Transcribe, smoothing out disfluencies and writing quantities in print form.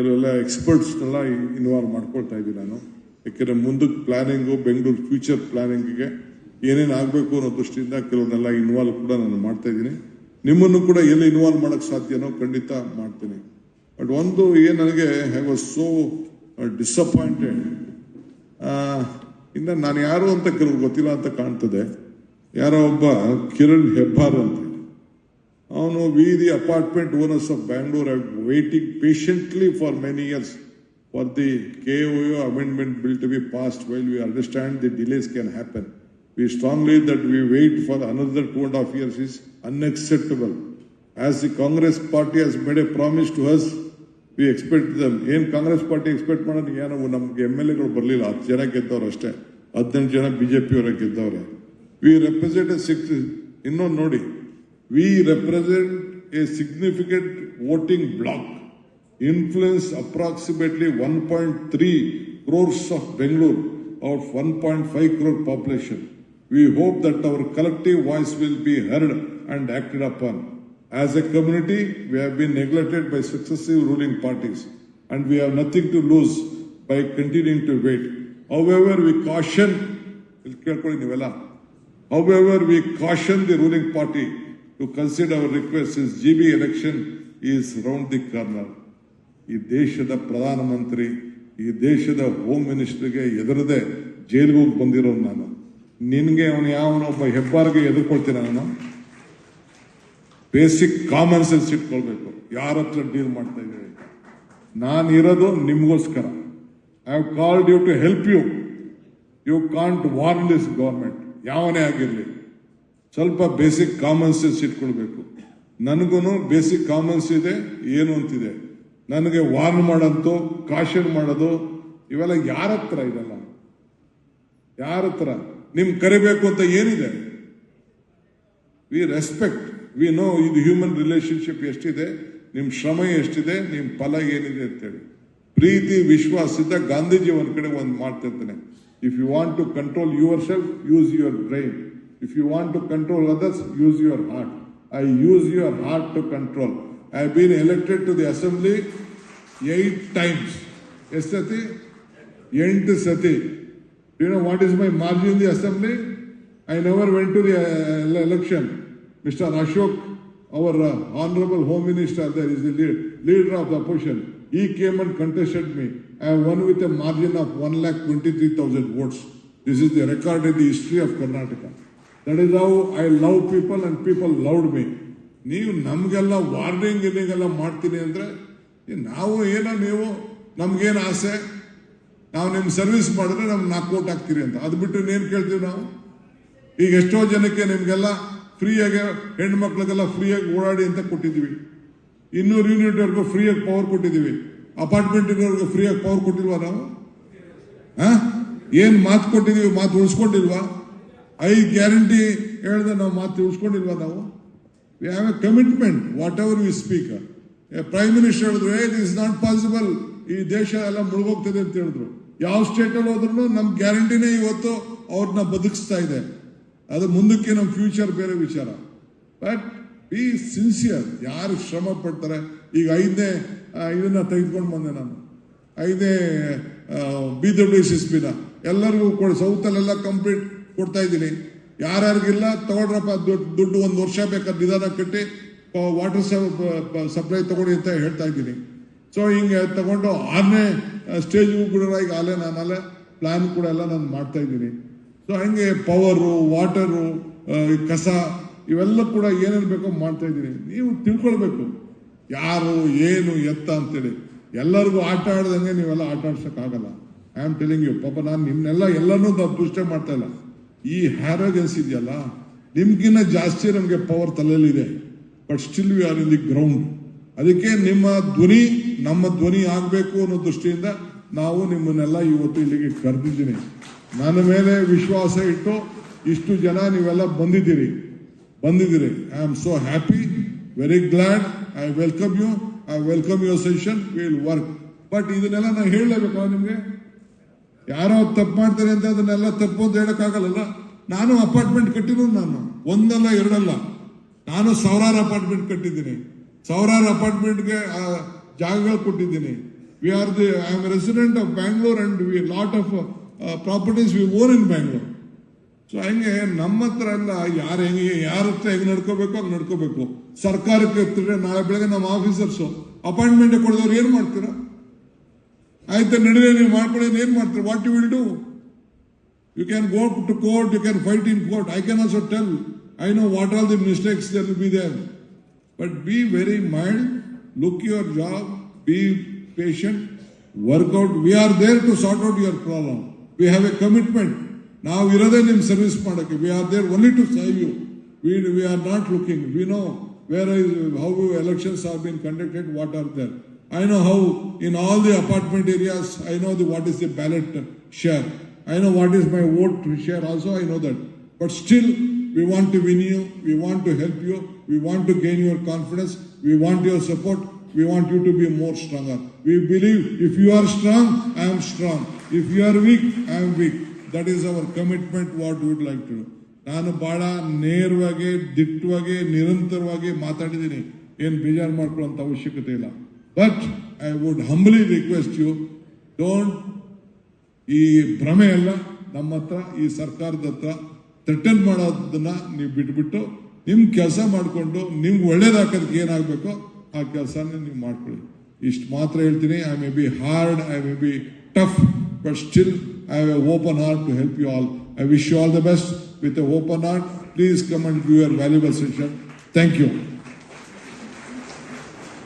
ಕೆಲವೆಲ್ಲ ಎಕ್ಸ್ಪರ್ಟ್ಸ್ನೆಲ್ಲ ಇನ್ವಾಲ್ವ್ ಮಾಡ್ಕೊಳ್ತಾ ಇದ್ದೀನಿ ನಾನು. ಯಾಕೆಂದರೆ ಮುಂದಕ್ಕೆ ಪ್ಲಾನಿಂಗು, ಬೆಂಗಳೂರು ಫ್ಯೂಚರ್ ಪ್ಲಾನಿಂಗಿಗೆ ಏನೇನು ಆಗಬೇಕು ಅನ್ನೋ ದೃಷ್ಟಿಯಿಂದ ಕೆಲವನ್ನೆಲ್ಲ ಇನ್ವಾಲ್ವ್ ಕೂಡ ನಾನು ಮಾಡ್ತಾ ಇದ್ದೀನಿ. ನಿಮ್ಮನ್ನು ಕೂಡ ಎಲ್ಲಿ ಇನ್ವಾಲ್ವ್ ಮಾಡೋಕ್ಕೆ ಸಾಧ್ಯನೋ ಖಂಡಿತ ಮಾಡ್ತೀನಿ. ಬಟ್ ಒಂದು ಏನು ನನಗೆ ಐ ವಾಸ್ ಸೋ ಡಿಸಪಾಯಿಂಟೆಡ್. ಇನ್ನು ನಾನು ಯಾರು ಅಂತ ಕೆಲವು ಗೊತ್ತಿಲ್ಲ ಅಂತ ಕಾಣ್ತದೆ. ಯಾರೋ ಒಬ್ಬ ಕಿರಣ್ ಹೆಬ್ಬಾರ್ ಅಂತ, ಅವನು V the apartment owners of Bangalore are waiting patiently for many years for the KOO amendment bill to be passed. While we understand the delays can happen, we strongly that we wait for another 2.5 years is unacceptable. As the Congress party has made a promise to us, we expect them. ಏನು Congress party expect ಮಾಡೋದು, ಏನೋ ನಮ್ಗೆ MLAಗಳು ಬರಲಿಲ್ಲ, 10 ಜನ ಗೆದ್ದವ್ರು ಅಷ್ಟೇ, 18 ಜನ BJP ಅವರ ಗೆದ್ದವ್ರೆ. V represent ಇನ್ನೊಂದು ನೋಡಿ, we represent a significant voting bloc, influence approximately 1.3 crores of Bengaluru out of 1.5 crore population. We hope that our collective voice will be heard and acted upon. As a community, we have been neglected by successive ruling parties and we have nothing to lose by continuing to wait. However, we caution the ruling party to consider our request since GB election is round the corner. ಈ ದೇಶದ ಪ್ರಧಾನಮಂತ್ರಿ, ಈ ದೇಶದ home ಮಿನಿಸ್ಟರ್ಗೆ ಎದುರದೆ ಜೈಲಿಗೆ ಹೋಗಿ ಬಂದಿರೋ ನಾನು, ನಿನಗೆ ಅವನು ಯಾವನೊಬ್ಬ ಹೆಬ್ಬಾರ್ಗೆ ಎದುರ್ಕೊಳ್ತೀನಿ ನಾನು? ಬೇಸಿಕ್ ಕಾಮನ್ ಸೆನ್ಸ್ ಇಟ್ಕೊಳ್ಬೇಕು. ಯಾರ ಹತ್ರ ಡೀಲ್ ಮಾಡ್ತಾ ಇದ್ದೀವಿ? ನಾನು ಇರೋದು ನಿಮಗೋಸ್ಕರ. I have called you to help you. You can't warn this government. ಯಾವನೇ ಆಗಿರಲಿ, ಸ್ವಲ್ಪ ಬೇಸಿಕ್ ಕಾಮನ್ ಸೆನ್ಸ್ ಇಟ್ಕೊಳ್ಬೇಕು. ನನಗೂ ಬೇಸಿಕ್ ಕಾಮನ್ಸ್ ಇದೆ, ಏನು ಅಂತಿದೆ. ನನಗೆ ವಾರ್ನ್ ಮಾಡೋದು, ಕಾಷನ್ ಮಾಡೋದು, ಇವೆಲ್ಲ ಯಾರ ಹತ್ರ ಇದೆಲ್ಲ? ಯಾರ ಹತ್ರ ನಿಮ್ಗೆ ಕರಿಬೇಕು ಅಂತ ಏನಿದೆ? ವಿ ರೆಸ್ಪೆಕ್ಟ್, ವಿ ನೋ ಇದು ಹ್ಯೂಮನ್ ರಿಲೇಶನ್ಶಿಪ್ ಎಷ್ಟಿದೆ, ನಿಮ್ಮ ಶ್ರಮ ಎಷ್ಟಿದೆ, ನಿಮ್ಮ ಫಲ ಏನಿದೆ ಅಂತೇಳಿ. ಪ್ರೀತಿ ವಿಶ್ವಾಸದಿಂದ ಗಾಂಧೀಜಿ ಒಂದ್ ಕಡೆ ಒಂದು ಮಾಡ್ತಿರ್ತಾನೆ, if you want to control yourself, use your brain. If you want to control others, use your heart. I use your heart to control. I have been elected to the assembly 8 times. ಎಷ್ಟು ಸತಿ? 8 ಸತಿ. Do you know what is my margin in the assembly? I never went to the election. Mr. Ashok, our honorable home minister, there is the leader of the opposition. He came and contested me. I won with a margin of 1,23,000 votes. This is the record in the history of Karnataka. That is how I love people and people loved me. ನೀವು ನಮಗೆಲ್ಲ warning ಗಿರ್ನಿಂಗ್ ಮಾಡ್ತೀನಿ ಅಂದರೆ ನಾವು ಏನೋ, ನೀವು ನಮ್ಗೇನು ಆಸೆ, ನಾವು ನಿಮ್ಮ ಸರ್ವಿಸ್ ಮಾಡಿದ್ರೆ ನಮ್ಗೆ 4 ಕೋಟಿ ಹಾಕ್ತೀರಿ ಅಂತ. ಅದು ಬಿಟ್ಟು ಏನು ಕೇಳ್ತೀವಿ ನಾವು? ಈಗ ಎಷ್ಟೋ ಜನಕ್ಕೆ ನಿಮಗೆಲ್ಲ ಫ್ರೀಯಾಗಿ, ಹೆಣ್ಮಕ್ಳಿಗೆಲ್ಲ ಫ್ರೀಯಾಗಿ ಓಡಾಡಿ ಅಂತ ಕೊಟ್ಟಿದ್ದೀವಿ. 200 ಯೂನಿಟ್ವರೆಗೂ ಫ್ರೀಯಾಗಿ ಪವರ್ ಕೊಟ್ಟಿದ್ದೀವಿ. ಅಪಾರ್ಟ್ಮೆಂಟ್ ಇರೋರ್ಗೂ ಫ್ರೀಯಾಗಿ ಪವರ್ ಕೊಟ್ಟಿಲ್ವಾ ನಾವು? ಏನು ಮಾತು ಕೊಟ್ಟಿದ್ದೀವಿ? ಮಾತು ಉಳಿಸ್ಕೊಂಡಿಲ್ವಾ? 5 ಗ್ಯಾರಂಟಿ ಹೇಳಿದ್ರೆ ನಾವು ಮಾತು ಉಳಿಸ್ಕೊಂಡಿಲ್ವಾ ನಾವು? We have a commitment, whatever we speak. A Prime Minister ಹೇಳಿದ್ರು, it is not possible, ಈ ದೇಶ ಎಲ್ಲ ಮುಳುಗೋಗ್ತದೆ ಅಂತ ಹೇಳಿದ್ರು. ಯಾವ ಸ್ಟೇಟಲ್ಲಿ ಹೋದ್ರು ನಮ್ಮ ಗ್ಯಾರಂಟಿನೇ ಇವತ್ತು ಅವ್ರನ್ನ ಬದುಕಿಸ್ತಾ ಇದೆ. ಅದು ಮುಂದಕ್ಕೆ ನಮ್ಮ ಫ್ಯೂಚರ್ ಬೇರೆ ವಿಚಾರ. But B sincere. ಯಾರು ಶ್ರಮ ಪಡ್ತಾರೆ? ಈಗ 5ನೇ ಇದನ್ನ ತೆಗೆದುಕೊಂಡು ಬಂದೆ ನಾನು, 5ನೇ BWSSBನ ಎಲ್ಲರಿಗೂ ಕೊಡಿ. ಸೌತಲ್ಲೆಲ್ಲ ಕಂಪ್ಲೀಟ್ ಕೊಡ್ತಾ ಇದ್ದೀನಿ. ಯಾರ್ಯಾರಿಗಿಲ್ಲ ತಗೊಳ್ರಪ್ಪ, ದುಡ್ಡು 1 ವರ್ಷ ಬೇಕಾದ್ರೆ ನಿಧಾನ ಕಟ್ಟಿ ವಾಟರ್ ಸಪ್ಲೈ ತಗೊಳ್ಳಿ ಅಂತ ಹೇಳ್ತಾ ಇದ್ದೀನಿ. ಸೊ ಹಿಂಗೆ ತಗೊಂಡು 6ನೇ ಸ್ಟೇಜ್ಗೂ ಕೂಡ ಈಗ ನಾನಲ್ಲೇ ಪ್ಲಾನ್ ಕೂಡ ಎಲ್ಲ ನಾನು ಮಾಡ್ತಾ ಇದ್ದೀನಿ. ಸೊ ಹಂಗೆ ಪವರು, ವಾಟರು, ಕಸ, ಇವೆಲ್ಲ ಕೂಡ ಏನೇನು ಬೇಕೋ ಮಾಡ್ತಾ ಇದ್ದೀನಿ. ನೀವು ತಿಳ್ಕೊಳ್ಬೇಕು ಯಾರು ಏನು ಎತ್ತ ಅಂತೇಳಿ. ಎಲ್ಲರಿಗೂ ಆಟ ಆಡ್ದಂಗೆ ನೀವೆಲ್ಲ ಆಟ ಆಡ್ಸೋಕ್ಕಾಗಲ್ಲ. I am telling you. ಪಾಪ ನಾನು ನಿಮ್ನೆಲ್ಲ ಎಲ್ಲನೂ ದೃಷ್ಟ ಮಾಡ್ತಾ ಇಲ್ಲ. ಈ ಹ್ಯಾರೋಗೆನ್ಸ್ ಇದೆಯಲ್ಲ, ನಿಮ್ಗಿನ್ನ ಜಾಸ್ತಿ ನಮಗೆ ಪವರ್ ತಲೆಯಲ್ಲಿದೆ. But still we are in the ground. ಅದಕ್ಕೆ ನಿಮ್ಮ ಧ್ವನಿ ನಮ್ಮ ಧ್ವನಿ ಆಗಬೇಕು ಅನ್ನೋ ದೃಷ್ಟಿಯಿಂದ ನಾವು ನಿಮ್ಮನ್ನೆಲ್ಲ ಇವತ್ತು ಇಲ್ಲಿಗೆ ಕರೆದಿದ್ದೀನಿ. ನನ್ನ ಮೇಲೆ ವಿಶ್ವಾಸ ಇಟ್ಟು ಇಷ್ಟು ಜನ ನೀವೆಲ್ಲ ಬಂದಿದ್ದೀರಿ. I am so happy, very glad. I welcome you. I welcome your suggestion. We will work. But ಇದನ್ನೆಲ್ಲ ನಾವು ಹೇಳಲೇಬೇಕು ನಿಮಗೆ. ಯಾರೋ ತಪ್ಪು ಮಾಡ್ತಾರೆ ಅಂತ ಅದನ್ನೆಲ್ಲ ತಪ್ಪು ಅಂತ ಹೇಳಕ್ಕಾಗಲ್ಲ. ನಾನು ಅಪಾರ್ಟ್ಮೆಂಟ್ ಕಟ್ಟಿರೋದು, ನಾನು 1 ಅಲ್ಲ 2 ಅಲ್ಲ, ನಾನು 1000 ಅಪಾರ್ಟ್ಮೆಂಟ್ ಕಟ್ಟಿದ್ದೀನಿ. 1000 ಅಪಾರ್ಟ್ಮೆಂಟ್ಗೆ ಜಾಗಗಳು ಕೊಟ್ಟಿದ್ದೀನಿ. I am a resident of Bangalore and we a lot of properties we own in Bangalore. So ಹಂಗೆ ನಮ್ಮ ಹತ್ರ ಎಲ್ಲ ಯಾರ ಹತ್ರ ಹೆಂಗ್ ನಡ್ಕೋಬೇಕು ಹಂಗೆ ನಡ್ಕೋಬೇಕು. ಸರ್ಕಾರಕ್ಕೆ ಎತ್ತಿದ್ರೆ ನಾಳೆ ಬೆಳಗ್ಗೆ ನಮ್ಮ ಆಫೀಸರ್ಸು ಅಪಾಯಿಂಟ್ಮೆಂಟ್ ಕೊಡಿದವ್ರು ಏನ್ ಮಾಡ್ತೀರಾ? ಆಯ್ತಾ ನಡೆದೇ ನೀವು ಮಾಡ್ಕೊಳ್ಳಿ, ಏನ್ ಮಾಡ್ತೀರಾ? What you will do? You can go to court, you can fight in court. I can also tell, I know what all the mistakes that will be there. But be very mild, look your job, be patient, work out. We are there to sort out your problem. We have a commitment. Now we are in service ಮಾಡಕ್ಕೆ. We are there only to serve you. We are not looking. We know how elections have been conducted, what are there. I know how in all the apartment areas, I know what is the ballot share. I know what is my vote share also, I know that. But still, we want to win you, we want to help you, we want to gain your confidence, we want your support, we want you to be more stronger. We believe if you are strong, I am strong. If you are weak, I am weak. That is our commitment, what we would like to do. ನಾನು ಬಹಳ ನೇರವಾಗಿ, ದಿಟ್ಟವಾಗಿ, ನಿರಂತರವಾಗಿ ಮಾತಾಡಿದ್ದೀನಿ. ಏನು ಬೇಜಾರು ಮಾಡ್ಕೊಳ್ಳೋಂಥ ಅವಶ್ಯಕತೆ ಇಲ್ಲ. But I would humbly request you, don't ಈ ಭ್ರಮೆ ಎಲ್ಲ ನಮ್ಮ ಹತ್ರ ಈ ಸರ್ಕಾರದ ಹತ್ರ ಥ್ರೆಟನ್ ಮಾಡೋದನ್ನ ನೀವು ಬಿಟ್ಬಿಟ್ಟು ನಿಮ್ ಕೆಲಸ ಮಾಡಿಕೊಂಡು ನಿಮ್ಗೆ ಒಳ್ಳೇದಾಕೋದಕ್ಕೆ ಏನಾಗಬೇಕೋ ಆ ಕೆಲಸನ ನೀವು ಮಾಡ್ಕೊಳ್ಳಿ. ಇಷ್ಟು ಮಾತ್ರ ಹೇಳ್ತೀನಿ. I may be hard, I may be tough, but still I have a open heart to help you all. I wish you all the best with a open heart. Please come and give your valuable session. Thank you.